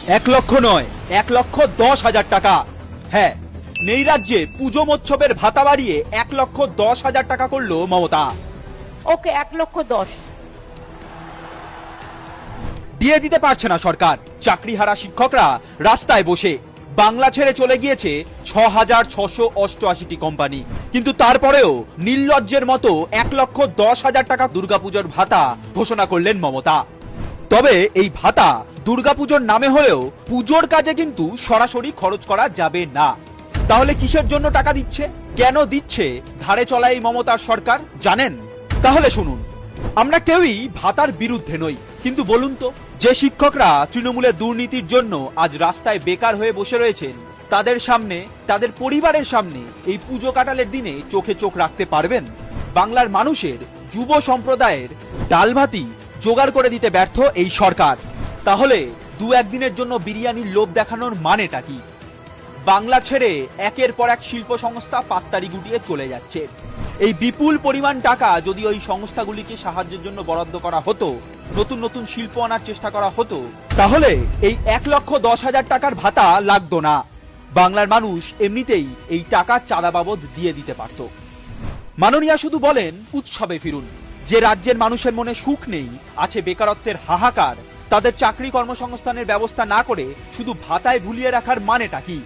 1 লক্ষ নয়, 1,10,000 টাকা। হ্যাঁ, নেই রাজ্যে পুজো মৎসবের ভাতা বাড়িয়ে 1,10,000 টাকা করলো মমতা। ওকে, 1,10,000 দিয়ে দিতে পারছে না সরকার। চাকরিহারা শিক্ষকরা রাস্তায় বসে। বাংলা ছেড়ে চলে গিয়েছে 6,688টি কোম্পানি। কিন্তু তারপরেও নির্লজ্জের মতো 1,10,000 টাকা দুর্গাপুজোর ভাতা ঘোষণা করলেন মমতা। তবে এই ভাতা দুর্গাপুজোর নামে হলেও পুজোর কাজে কিন্তু সরাসরি খরচ করা যাবে না। তাহলে কিসের জন্য টাকা দিচ্ছে, কেন দিচ্ছে ধারে চলা এই মমতার সরকার জানেন? তাহলে শুনুন। আমরা কেউই ভাতার বিরুদ্ধে নই, কিন্তু বলুন তো, যে শিক্ষকরা তৃণমূলের দুর্নীতির জন্য আজ রাস্তায় বেকার হয়ে বসে রয়েছেন, তাদের সামনে, তাদের পরিবারের সামনে এই পুজো কাটালের দিনে চোখে চোখ রাখতে পারবেন? বাংলার মানুষের যুব সম্প্রদায়ের ডাল ভাতি জোগাড় করে দিতে ব্যর্থ এই সরকার। তাহলে দু একদিনের জন্য বিরিয়ানির লোভ দেখানোর মানেটা কি? বাংলা ছেড়ে একের পর এক শিল্প সংস্থা পাত্তারি গুটিয়ে চলে যাচ্ছে। এই বিপুল পরিমাণ টাকা যদি ওই সংস্থাগুলিকে সাহায্যের জন্য বরাদ্দ করা হতো, নতুন নতুন শিল্প আনার চেষ্টা করা হতো, তাহলে এই 1,10,000 টাকার ভাতা লাগতো না। বাংলার মানুষ এমনিতেই এই টাকা চাঁদা বাবদ দিয়ে দিতে পারত। মাননীয়া শুধু বলেন উৎসবে ফিরুন। যে রাজ্যের মানুষের মনে সুখ নেই, আছে বেকারত্বের হাহাকার, তাদের চাকরি কর্মসংস্থানের ব্যবস্থা না করে শুধু ভাতায় ভুলিয়ে রাখার মানেটা কি?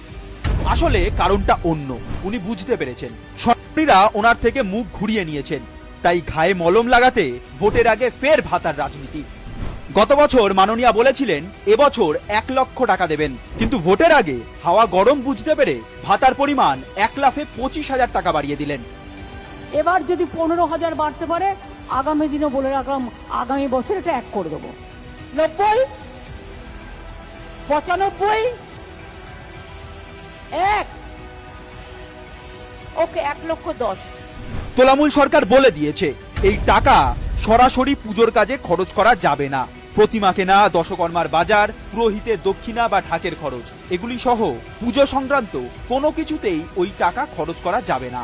আসলে কারণটা অন্য। উনি বুঝতে পেরেছেন সরকারিরা ওনার থেকে মুখ ঘুরিয়ে নিয়েছেন, তাই ঘায়ে মলম লাগাতে ভোটের আগে ফের ভাতার রাজনীতি। গত বছর মাননীয়া বলেছিলেন এবছর 1 লক্ষ টাকা দেবেন, কিন্তু ভোটের আগে হাওয়া গরম বুঝতে পেরে ভাতার পরিমাণ 1,25,000 টাকা বাড়িয়ে দিলেন। এবার যদি 15,000 বাড়তে পারে, আগামী দিনে বলে রাখলাম, আগামী বছর এটা 1 করে দেবো। 90, 95, 1। ওকে, 1,10,000। তোলামূল সরকার বলে দিয়েছে এই টাকা সরাসরি পুজোর কাজে খরচ করা যাবে না। প্রতিমা কেনা, দশকর্মার বাজার, পুরোহিতের দক্ষিণা বা ঢাকের খরচ, এগুলি সহ পুজো সংক্রান্ত কোনো কিছুতেই ওই টাকা খরচ করা যাবে না।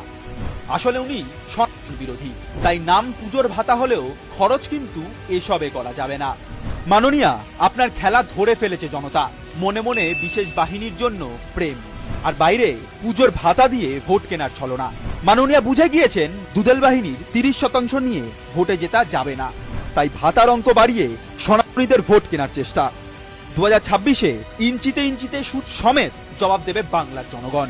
আসলে উনি সনাতন বিরোধী, তাই নাম পুজোর ভাতা হলেও খরচ কিন্তু এসবে করা যাবে না। মাননীয়া, আপনার খেলা ধরে ফেলেছে জনতা। মনে মনে বিশেষ বাহিনীর জন্য প্রেম, আর বাইরে পুজোর ভাতা দিয়ে ভোট কেনার ছলনা। মাননীয়া বুঝে গিয়েছেন দুদেল বাহিনীর 30% নিয়ে ভোটে জেতা যাবে না, তাই ভাতার অঙ্ক বাড়িয়ে সনাতনীদের ভোট কেনার চেষ্টা। 2026-এ ইঞ্চিতে ইঞ্চিতে সুদ সমেত জবাব দেবে বাংলার জনগণ।